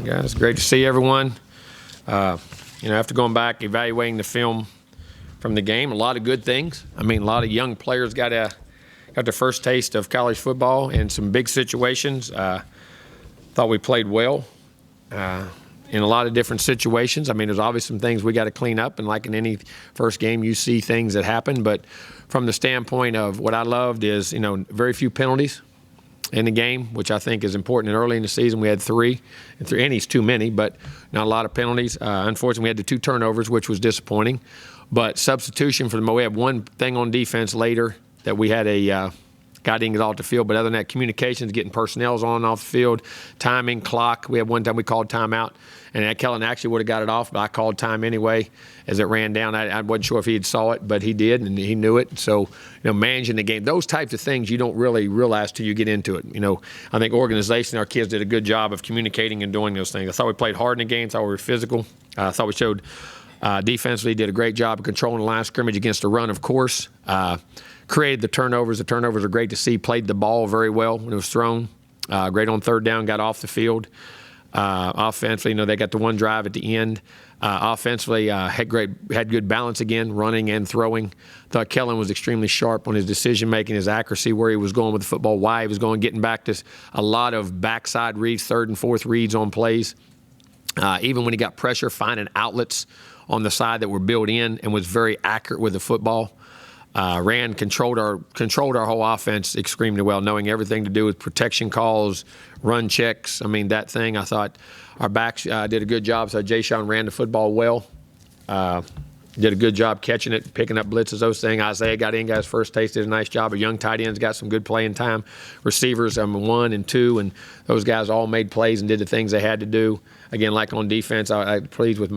Guys. Great to see everyone. After going back, evaluating the film from the game, a lot of good things. I mean, a lot of young players got their first taste of college football in some big situations. Thought we played well in a lot of different situations. I mean, there's obviously some things we got to clean up, and like in any first game, you see things that happen. But from the standpoint of what I loved is, very few penalties in the game, which I think is important. And early in the season, we had three, and it's too many, but not a lot of penalties. Unfortunately, we had the 2 turnovers, which was disappointing. But substitution for we had one thing on defense later that we had a guy didn't get off the field. But other than that, communications, getting personnels on and off the field, timing, clock. We had one time we called timeout, and Kellen actually would have got it off, but I called time anyway as it ran down. I wasn't sure if he saw it, but he did, and he knew it. So, managing the game, those types of things you don't really realize till you get into it. I think organization, our kids did a good job of communicating and doing those things. I thought we played hard in the game. I thought we were physical. I thought we showed defensively, did a great job of controlling the line of scrimmage against the run, of course. Created the turnovers. The turnovers are great to see. Played the ball very well when it was thrown. Great on third down, got off the field. Offensively, they got the one drive at the end. Offensively, had good balance again, running and throwing. Thought Kellen was extremely sharp on his decision making, his accuracy, where he was going with the football, why he was going, getting back to a lot of backside reads, third and fourth reads on plays. Even when he got pressure, finding outlets on the side that were built in, and was very accurate with the football. Controlled our whole offense extremely well, knowing everything to do with protection calls, run checks. I mean, that thing, I thought our backs did a good job. So Jay Sean ran the football well. Did a good job catching it, picking up blitzes, those things. Isaiah got his first taste, did a nice job. Our young tight ends got some good playing time. Receivers, 1 and 2, and those guys all made plays and did the things they had to do. Again, like on defense, I'm pleased with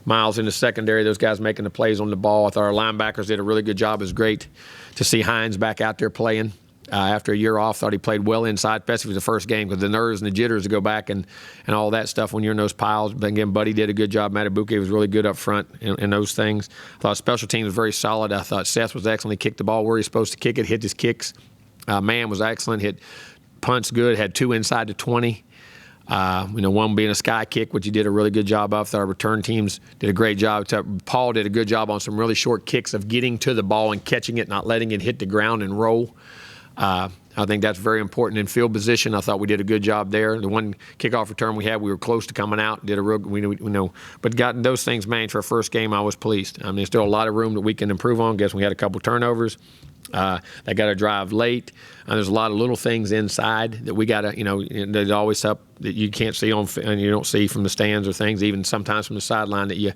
Miles in the secondary, those guys making the plays on the ball. I thought our linebackers did a really good job. It was great to see Hines back out there playing after a year off. Thought he played well inside, especially for the first game, because the nerves and the jitters to go back and all that stuff when you're in those piles. But again, Buddy did a good job. Matabuke was really good up front in those things. I thought special teams was very solid. I thought Seth was excellent. He kicked the ball where he's supposed to kick it, hit his kicks. Man was excellent. Hit punts good, had 2 inside the 20. One being a sky kick, which he did a really good job of. Our return teams did a great job. Paul did a good job on some really short kicks of getting to the ball and catching it, not letting it hit the ground and roll. I think that's very important in field position. I thought we did a good job there. The one kickoff return we had, we were close to coming out. Did a real, but gotten those things managed for our first game. I was pleased. I mean, there's still a lot of room that we can improve on. Guess we had a couple turnovers. They got to drive late. There's a lot of little things inside that we got to, there's always up that you can't see and you don't see from the stands or things, even sometimes from the sideline, that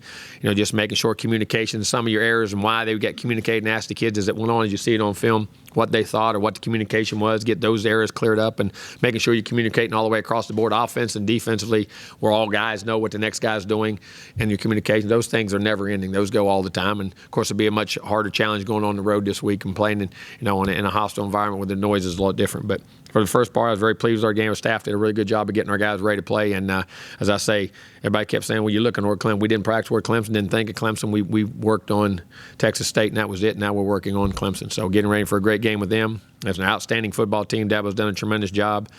just making sure communication, some of your errors and why they got communicated, and ask the kids as it went on, as you see it on film, what they thought or what the communication was, get those errors cleared up, and making sure you're communicating all the way across the board, offense and defensively, where all guys know what the next guy's doing, and your communication. Those things are never ending. Those go all the time. And of course, it'll be a much harder challenge going on the road this week and playing in a hostile environment where the noise is a lot different. But for the first part, I was very pleased with our game. Our staff did a really good job of getting our guys ready to play. And as I say, everybody kept saying, well, you're looking toward Clemson. We didn't practice toward Clemson, didn't think of Clemson. We worked on Texas State, and that was it. Now we're working on Clemson. So getting ready for a great game with them. That's an outstanding football team. Dabo's done a tremendous job.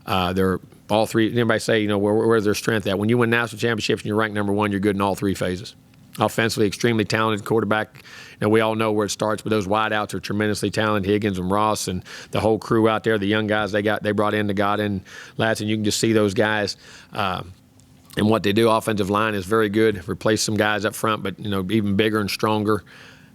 They're all three. Anybody say, where's their strength at? When you win national championships and you're ranked number 1, you're good in all 3 phases. Offensively, extremely talented quarterback. We all know where it starts, but those wideouts are tremendously talented. Higgins and Ross and the whole crew out there, the young guys they brought in, the Godin lads, and you can just see those guys and what they do. Offensive line is very good. Replace some guys up front, but even bigger and stronger.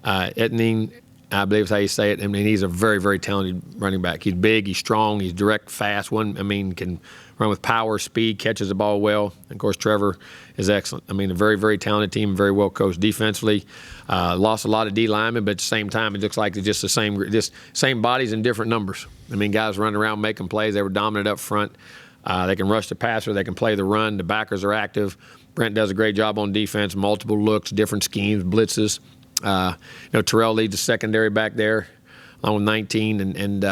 Etning, I believe is how you say it. I mean, he's a very, very talented running back. He's big, he's strong, he's direct, fast. Can run with power, speed, catches the ball well. And of course, Trevor is excellent. I mean, a very, very talented team, very well coached defensively. Lost a lot of D linemen, but at the same time, it looks like it's just the same bodies in different numbers. I mean, guys running around making plays. They were dominant up front. They can rush the passer. They can play the run. The backers are active. Brent does a great job on defense, multiple looks, different schemes, blitzes. Terrell leads the secondary back there, along with 19 and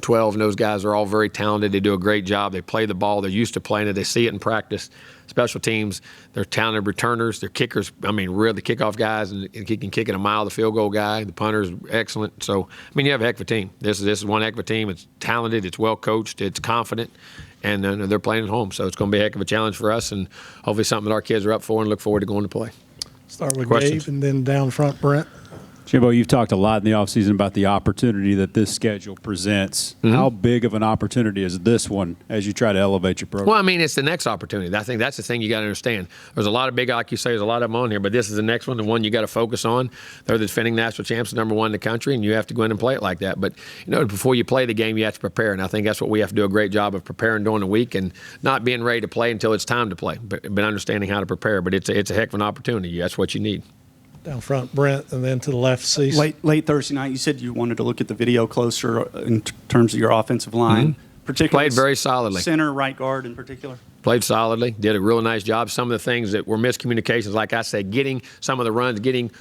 12, and those guys are all very talented. They do a great job. They play the ball. They're used to playing it. They see it in practice. special teams. They're talented returners. They're kickers. I mean, really kickoff guys, and he can kick it a mile. The field goal guy, the punter's excellent. So, I mean, you have a heck of a team. This is one heck of a team. It's talented. It's well coached. It's confident. And they're playing at home. So it's going to be a heck of a challenge for us, and hopefully something that our kids are up for and look forward to going to play. Start with Questions? Dave and then down front, Brent. Jimbo, you've talked a lot in the offseason about the opportunity that this schedule presents. Mm-hmm. How big of an opportunity is this one as you try to elevate your program? Well, I mean, it's the next opportunity. I think that's the thing you got to understand. There's a lot of big, like you say, there's a lot of them on here, but this is the next one, the one you got to focus on. They're the defending national champs, number one in the country, and you have to go in and play it like that. But, before you play the game, you have to prepare, and I think that's what we have to do a great job of preparing during the week and not being ready to play until it's time to play, but understanding how to prepare. But it's a heck of an opportunity. That's what you need. Down front, Brent, and then to the left, Cease. Late Thursday night, you said you wanted to look at the video closer in terms of your offensive line, particularly Played very solidly. Center, right guard in particular. Played solidly, did a real nice job. Some of the things that were miscommunications, like I said, getting some of the runs, getting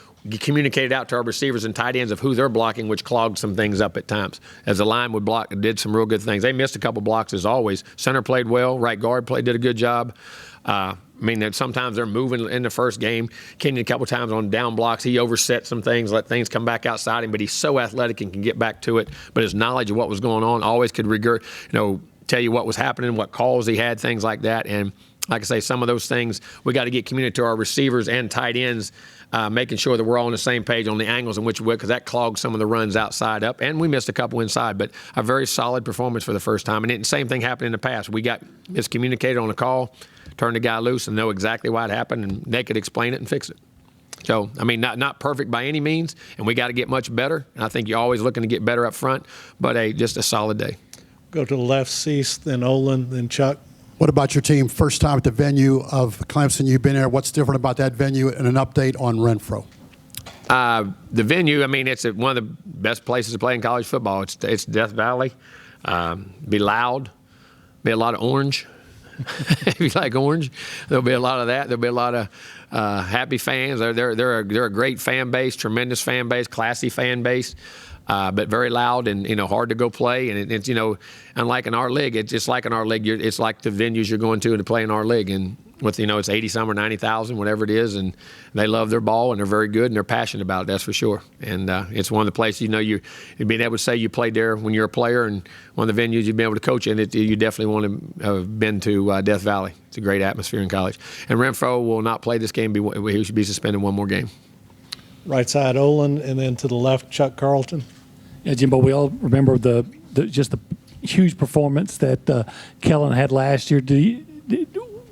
communicated out to our receivers and tight ends of who they're blocking, which clogged some things up at times. As the line would block, did some real good things. They missed a couple blocks as always. Center played well. Right guard did a good job. I mean, that sometimes they're moving in the first game. Kenyon a couple times on down blocks. He overset some things, let things come back outside him, but he's so athletic and can get back to it. But his knowledge of what was going on always could tell you what was happening, what calls he had, things like that. And like I say, some of those things we got to get communicated to our receivers and tight ends, making sure that we're all on the same page on the angles in which because that clogged some of the runs outside up. And we missed a couple inside, but a very solid performance for the first time. And the same thing happened in the past. We got miscommunicated on the call, turned the guy loose and know exactly why it happened, and they could explain it and fix it. So, I mean, not perfect by any means, and we got to get much better. And I think you're always looking to get better up front, but just a solid day. Go to the left, Cease, then Olin, then Chuck. What about your team? First time at the venue of Clemson. You've been there. What's different about that venue, and an update on Renfro? The venue, I mean, it's one of the best places to play in college football. It's Death Valley. Be loud. Be a lot of orange. If you like orange, there'll be a lot of that. There'll be a lot of happy fans. They're a great fan base, tremendous fan base, classy fan base. But very loud and hard to go play, and it's unlike in our league, it's just like in our league. It's like the venues you're going to play in our league, and with it's 80-some or 90,000, whatever it is, and they love their ball and they're very good and they're passionate about it. That's for sure. And it's one of the places you've been able to say you played there when you're a player, and one of the venues you've been able to coach in. You definitely want to have been to Death Valley. It's a great atmosphere in college. And Renfro will not play this game. He should be suspended one more game. Right side, Olin, and then to the left, Chuck Carlton. Yeah, Jimbo, we all remember the huge performance that Kellen had last year.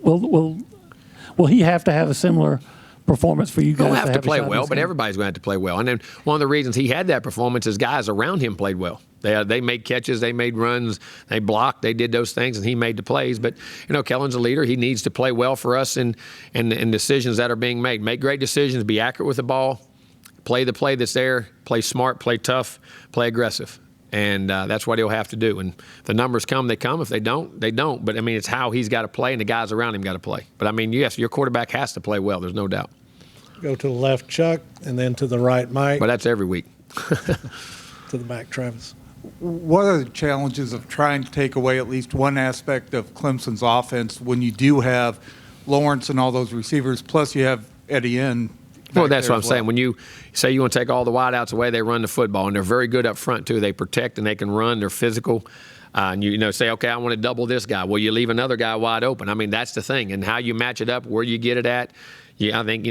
Will he have to have a similar performance for you guys? He'll have to play a shot in well, this but game? everybody's going to have to play well. And then one of the reasons he had that performance is guys around him played well. They made catches, they made runs, they blocked, they did those things, and he made the plays. But Kellen's a leader. He needs to play well for us in decisions that are being made. Make great decisions, be accurate with the ball, play the play that's there, play smart, play tough, play aggressive. And that's what he'll have to do. And if the numbers come, they come. If they don't, they don't. But, I mean, it's how he's got to play and the guys around him got to play. But, I mean, yes, your quarterback has to play well. There's no doubt. Go to the left, Chuck, and then to the right, Mike. But that's every week. To the back, Travis. What are the challenges of trying to take away at least one aspect of Clemson's offense when you do have Lawrence and all those receivers, plus you have Eddie N? Well, that's what I'm saying. When you say you want to take all the wideouts away, they run the football, and they're very good up front, too. They protect and they can run. They're physical. And you say, okay, I want to double this guy. Well, you leave another guy wide open. I mean, that's the thing. And how you match it up, where you get it at, I think,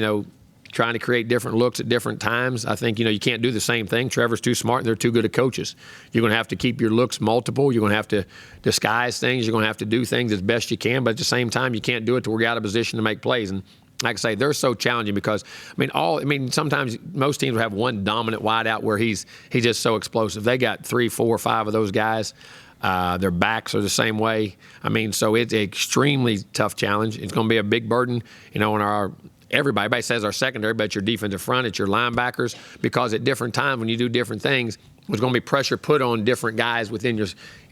trying to create different looks at different times. I think, you can't do the same thing. Trevor's too smart, and they're too good at coaches. You're going to have to keep your looks multiple. You're going to have to disguise things. You're going to have to do things as best you can. But at the same time, you can't do it to where you're out of position to make plays. And like I say, they're so challenging because, sometimes most teams will have one dominant wideout where he's just so explosive. They got 3, 4, 5 of those guys. Their backs are the same way. So it's an extremely tough challenge. It's going to be a big burden, on everybody says our secondary, but your defensive front, it's your linebackers, because at different times when you do different things, there's going to be pressure put on different guys within your,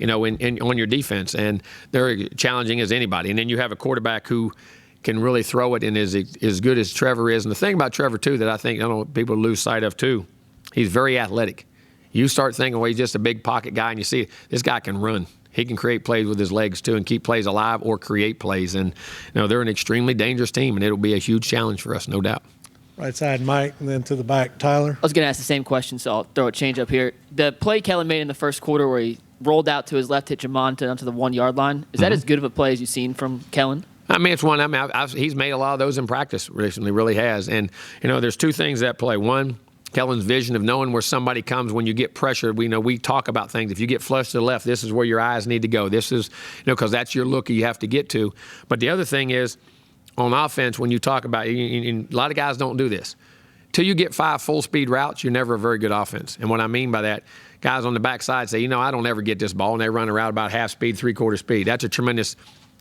on your defense, and they're challenging as anybody. And then you have a quarterback who can really throw it and is as good as Trevor is. And the thing about Trevor, too, that I think people lose sight of, too, he's very athletic. You start thinking, well, he's just a big pocket guy, and you see this guy can run. He can create plays with his legs too, and keep plays alive or create plays. And they're an extremely dangerous team, and it'll be a huge challenge for us, no doubt. Right side, Mike, and then to the back, Tyler. I was going to ask the same question, so I'll throw a change up here. The play Kellen made in the first quarter where he rolled out to his left, hit Jamon onto the 1 yard line. Is that as good of a play as you've seen from Kellen? I mean, it's one. I mean, he's made a lot of those in practice recently, really has. And, there's two things that play. One, Kellen's vision of knowing where somebody comes when you get pressured. We talk about things. If you get flushed to the left, this is where your eyes need to go. This is, because that's your look you have to get to. But the other thing is, on offense, when you talk about, and a lot of guys don't do this. Till you get 5 full-speed routes, you're never a very good offense. And what I mean by that, guys on the backside say, I don't ever get this ball, and they run a route about half speed, 3/4 speed. That's a tremendous.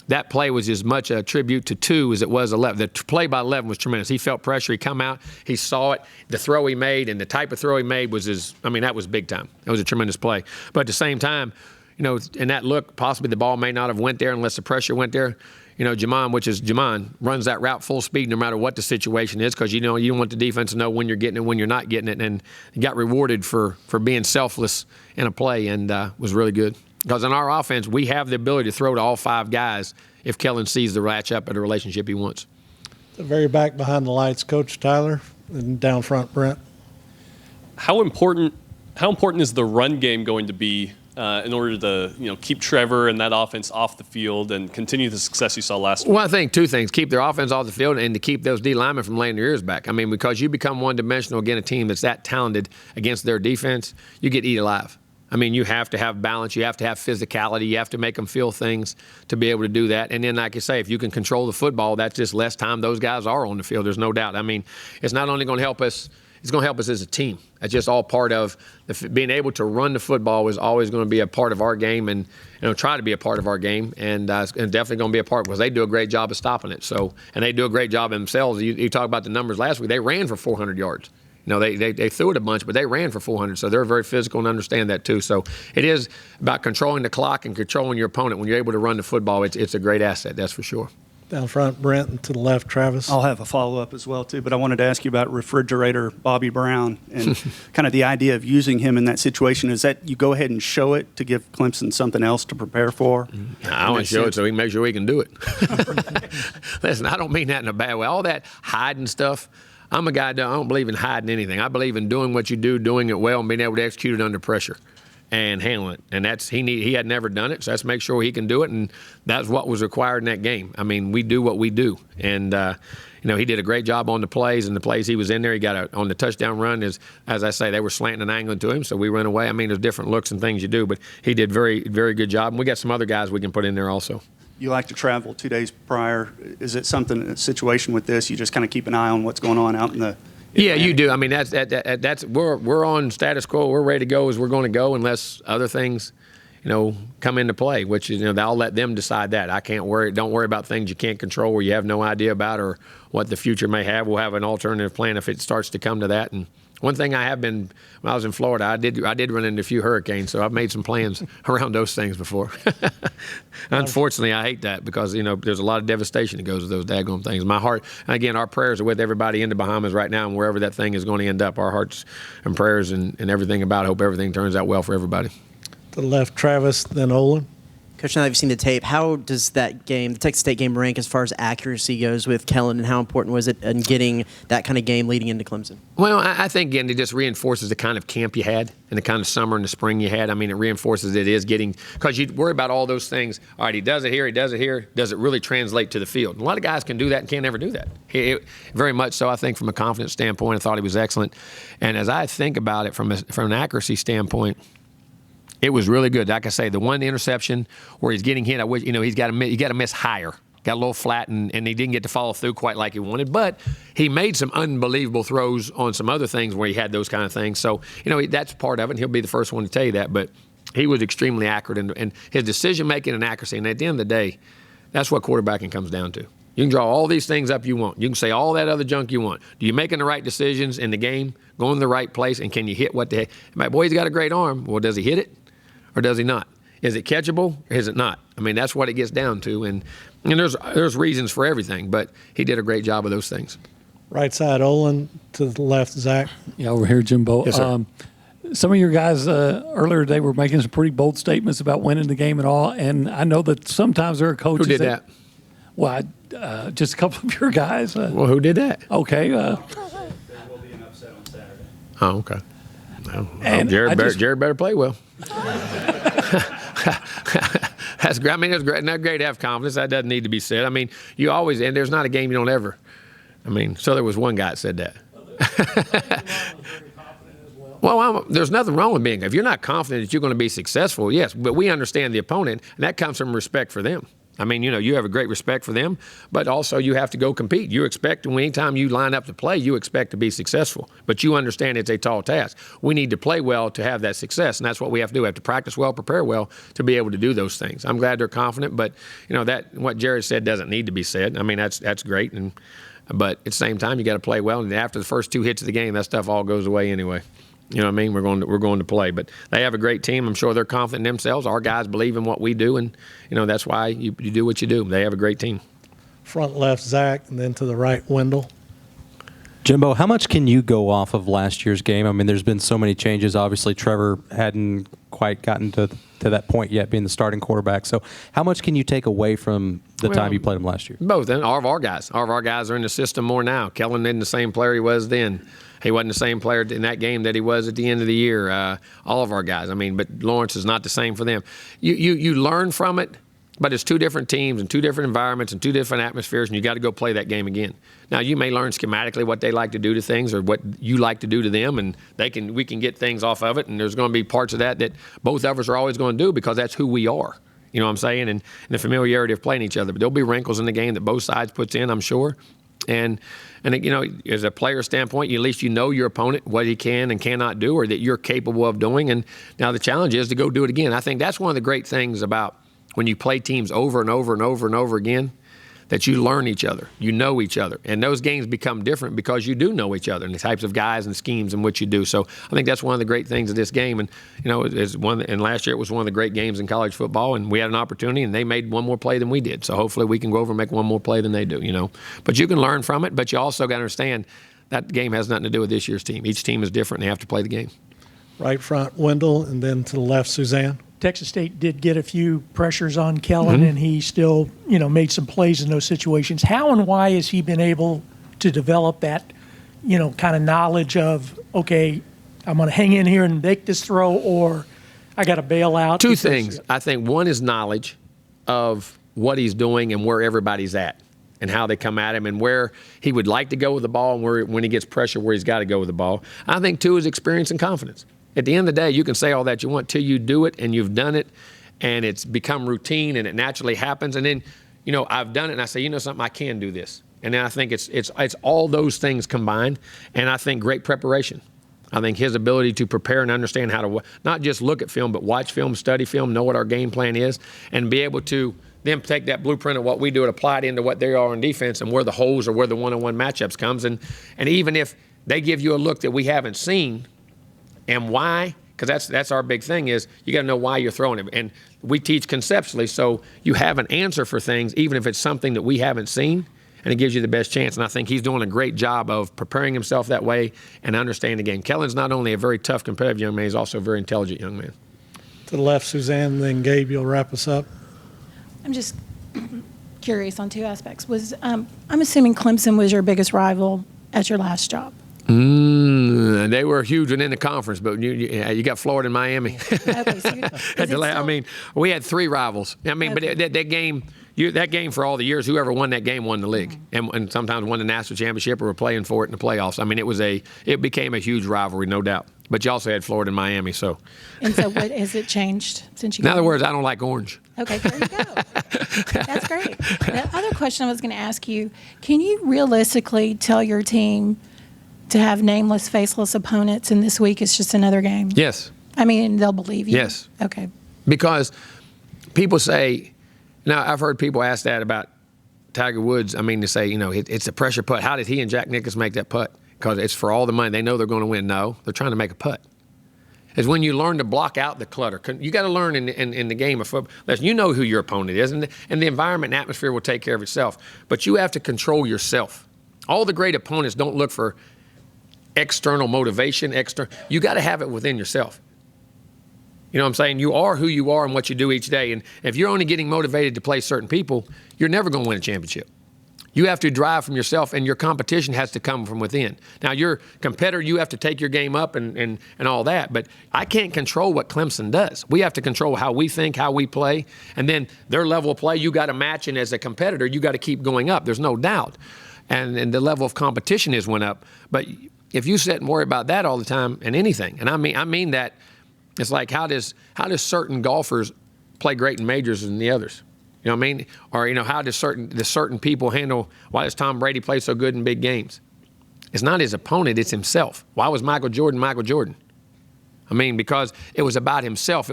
That play was as much a tribute to 2 as it was 11. The play by 11 was tremendous. He felt pressure. He come out. He saw it. The throw he made and the type of throw he made was that was big time. That was a tremendous play. But at the same time, in that look, possibly the ball may not have went there unless the pressure went there. Jamon, runs that route full speed no matter what the situation is, because you don't want the defense to know when you're getting it, when you're not getting it, and he got rewarded for being selfless in a play, and was really good. Because in our offense, we have the ability to throw to all 5 guys if Kellen sees the matchup and the relationship he wants. The very back behind the lights, Coach Tyler, and down front, Brent. How important is the run game going to be in order to keep Trevor and that offense off the field and continue the success you saw last week? Well, I think 2 things: keep their offense off the field, and to keep those D linemen from laying their ears back. I mean, because you become one-dimensional against a team that's that talented against their defense, you get eat alive. I mean, you have to have balance. You have to have physicality. You have to make them feel things to be able to do that. And then, like I say, if you can control the football, that's just less time those guys are on the field. There's no doubt. I mean, it's not only going to help us, it's going to help us as a team. That's just all part of being able to run the football is always going to be a part of our game, and try to be a part of our game, and it's definitely going to be a part because they do a great job of stopping it. So, and they do a great job themselves. You talk about the numbers last week. They ran for 400 yards. They threw it a bunch, but they ran for 400, so they're very physical and understand that too. So it is about controlling the clock and controlling your opponent. When you're able to run the football, it's a great asset, that's for sure. Down front, Brent, and to the left, Travis. I'll have a follow-up as well, too, but I wanted to ask you about refrigerator Bobby Brown and kind of the idea of using him in that situation. Is that you go ahead and show it to give Clemson something else to prepare for? I want to show it so we can make sure we can do it. Listen, I don't mean that in a bad way. All that hiding stuff, I'm a guy that I don't believe in hiding anything. I believe in doing what you do, doing it well, and being able to execute it under pressure and handle it. And he had never done it, so let's make sure he can do it, and that's what was required in that game. I mean, we do what we do. And, he did a great job on the plays, and the plays he was in there, he got on the touchdown run, as I say, they were slanting and angling to him, so we ran away. I mean, there's different looks and things you do, but he did very, very good job. And we got some other guys we can put in there also. You like to travel 2 days prior. Is it a situation with this, you just kind of keep an eye on what's going on out in the Yeah, you do. I mean, that's we're on status quo. We're ready to go as we're going to go, unless other things, come into play. Which is, I'll let them decide that. I can't worry. Don't worry about things you can't control, or you have no idea about, or what the future may have. We'll have an alternative plan if it starts to come to that. And one thing I have been, when I was in Florida, I did run into a few hurricanes, so I've made some plans around those things before. Unfortunately, I hate that because, there's a lot of devastation that goes with those daggone things. My heart, again, our prayers are with everybody in the Bahamas right now, and wherever that thing is going to end up, our hearts and prayers and everything about it. Hope everything turns out well for everybody. To the left, Travis, then Olin. Coach, now that you've seen the tape, how does that game, the Texas State game, rank as far as accuracy goes with Kellen, and how important was it in getting that kind of game leading into Clemson? Well, I think, again, it just reinforces the kind of camp you had and the kind of summer and the spring you had. I mean, it reinforces it is getting – because you worry about all those things. All right, he does it here, he does it here. Does it really translate to the field? A lot of guys can do that and can't ever do that. Very much so, I think, from a confidence standpoint, I thought he was excellent. And as I think about it from an accuracy standpoint – it was really good. Like I say, the one interception where he's getting hit, I wish, he's got to miss higher. Got a little flat, and he didn't get to follow through quite like he wanted. But he made some unbelievable throws on some other things where he had those kind of things. So, that's part of it, and he'll be the first one to tell you that. But he was extremely accurate, and his decision-making and accuracy. And at the end of the day, that's what quarterbacking comes down to. You can draw all these things up you want. You can say all that other junk you want. Do you making the right decisions in the game, going to the right place, and can you hit what the heck? My boy's got a great arm. Well, does he hit it? Or does he not? Is it catchable or is it not? I mean, that's what it gets down to. And there's reasons for everything, but he did a great job of those things. Right side, Olin. To the left, Zach. Yeah, over here, Jimbo. Yes, sir. some of your guys earlier today were making some pretty bold statements about winning the game and all. And I know that sometimes there are coaches Who did that? Well, just a couple of your guys. Well, who did that? Okay. There will be an upset on Saturday. Oh, okay. Well, And Jared better play well. That's great. I mean, it's great. Not great to have confidence. That doesn't need to be said. I mean, you always, and there's not a game you don't ever. I mean, so there was one guy that said that. Well, there's nothing wrong with being. If you're not confident that you're going to be successful, yes, but we understand the opponent, and that comes from respect for them. I mean, you have a great respect for them, but also you have to go compete. You expect, anytime you line up to play, you expect to be successful. But you understand it's a tall task. We need to play well to have that success, and that's what we have to do. We have to practice well, prepare well to be able to do those things. I'm glad they're confident, but that what Jared said doesn't need to be said. I mean, that's great, but at the same time, you got to play well. And after the first 2 hits of the game, that stuff all goes away anyway. You know what I mean? We're going to play, but they have a great team. I'm sure they're confident in themselves. Our guys believe in what we do, and that's why you do what you do. They have a great team. Front left, Zach, and then to the right, Wendell. Jimbo, how much can you go off of last year's game? I mean, there's been so many changes. Obviously, Trevor hadn't quite gotten to that point yet, being the starting quarterback. So how much can you take away from the time you played him last year? Both. And all of our guys are in the system more now. Kellen isn't the same player he was then. He wasn't the same player in that game that he was at the end of the year. All of our guys. I mean, but Lawrence is not the same for them. You learn from it, but it's 2 different teams and 2 different environments and 2 different atmospheres, and you got to go play that game again. Now, you may learn schematically what they like to do to things or what you like to do to them, and we can get things off of it, and there's going to be parts of that both of us are always going to do because that's who we are. You know what I'm saying? And the familiarity of playing each other. But there'll be wrinkles in the game that both sides puts in, I'm sure. And as a player standpoint, at least you know your opponent, what he can and cannot do, or that you're capable of doing. And now the challenge is to go do it again. I think that's one of the great things about when you play teams over and over and over and over again, that you learn each other, you know each other. And those games become different because you do know each other and the types of guys and schemes in which you do. So I think that's one of the great things of this game. And, and last year it was one of the great games in college football, and we had an opportunity, and they made one more play than we did. So hopefully we can go over and make one more play than they do, But you can learn from it, but you also got to understand that game has nothing to do with this year's team. Each team is different, and they have to play the game. Right front, Wendell, and then to the left, Suzanne. Texas State did get a few pressures on Kellen, and he still, made some plays in those situations. How and why has he been able to develop that, kind of knowledge of, okay, I'm going to hang in here and make this throw, or I got to bail out? 2 things. I think one is knowledge of what he's doing and where everybody's at and how they come at him and where he would like to go with the ball and when he gets pressure, where he's got to go with the ball. I think 2 is experience and confidence. At the end of the day, you can say all that you want till you do it, and you've done it, and it's become routine, and it naturally happens. And then, I've done it, and I say, something, I can do this. And then I think it's all those things combined, and I think great preparation. I think his ability to prepare and understand how to not just look at film, but watch film, study film, know what our game plan is, and be able to then take that blueprint of what we do and apply it into what they are on defense and where the holes or where the one-on-one matchups comes. And even if they give you a look that we haven't seen, and why? Because that's our big thing is you got to know why you're throwing it. And we teach conceptually, so you have an answer for things, even if it's something that we haven't seen, and it gives you the best chance. And I think he's doing a great job of preparing himself that way and understanding the game. Kellen's not only a very tough, competitive young man, he's also a very intelligent young man. To the left, Suzanne, then Gabe, you'll wrap us up. I'm just curious on 2 aspects. I'm assuming Clemson was your biggest rival at your last job. They were huge and in the conference, but you got Florida and Miami. Okay, so we had 3 rivals. I mean, okay. But that game for all the years, whoever won that game won the league, and sometimes won the national championship or were playing for it in the playoffs. I mean, it became a huge rivalry, no doubt. But you also had Florida and Miami, so. And so, what has it changed since you? In other words, I don't like orange. Okay, there you go. That's great. The other question I was going to ask you: can you realistically tell your team to have nameless, faceless opponents, and this week is just another game? Yes. I mean, they'll believe you. Yes. Okay. Because people say, now I've heard people ask that about Tiger Woods. I mean, to say, it's a pressure putt. How did he and Jack Nicklaus make that putt? Because it's for all the money. They know they're going to win. No, they're trying to make a putt. It's when you learn to block out the clutter. You got to learn in the game of football. Listen, you know who your opponent is, and the environment and atmosphere will take care of itself. But you have to control yourself. All the great opponents don't look for external motivation, you got to have it within yourself. You know what I'm saying? You are who you are and what you do each day. And if you're only getting motivated to play certain people, you're never going to win a championship. You have to drive from yourself, and your competition has to come from within. Now, your competitor, you have to take your game up and all that, but I can't control what Clemson does. We have to control how we think, how we play, and then their level of play, you got to match, and as a competitor, you got to keep going up. There's no doubt. And the level of competition has went up. But if you sit and worry about that all the time and anything, and I mean that, it's like how does certain golfers play great in majors than the others? You know what I mean? Or, how does certain people handle, why does Tom Brady play so good in big games? It's not his opponent, it's himself. Why was Michael Jordan Michael Jordan? I mean, because it was about himself.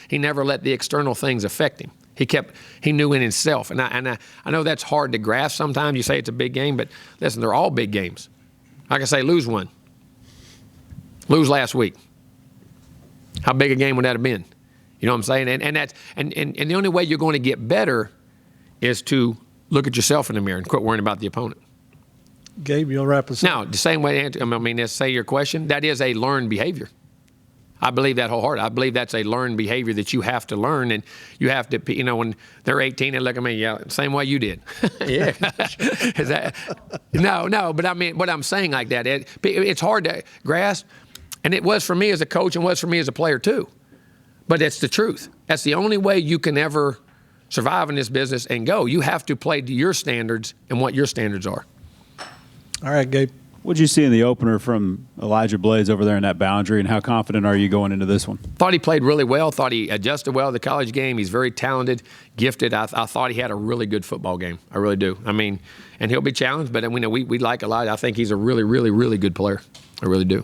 He never let the external things affect him. He knew in himself. And I know that's hard to grasp sometimes. You say it's a big game, but listen, they're all big games. Like I say, lose one. Lose last week. How big a game would that have been? You know what I'm saying? And the only way you're going to get better is to look at yourself in the mirror and quit worrying about the opponent. Gabe, you'll wrap us up. Now, the same way, to say your question, that is a learned behavior. I believe that wholeheartedly. I believe that's a learned behavior that you have to learn, and you have to, when they're 18 and look at me, yeah, same way you did. Yeah. Is that, no, but I mean, what I'm saying like that, it's hard to grasp, and it was for me as a coach and was for me as a player too. But it's the truth. That's the only way you can ever survive in this business and go. You have to play to your standards and what your standards are. All right, Gabe. What did you see in the opener from Elijah Blades over there in that boundary, and how confident are you going into this one? Thought he played really well. Thought he adjusted well to the college game. He's very talented, gifted. I thought he had a really good football game. I really do. I mean, and he'll be challenged, but we like Elijah. I think he's a really, really, really good player. I really do.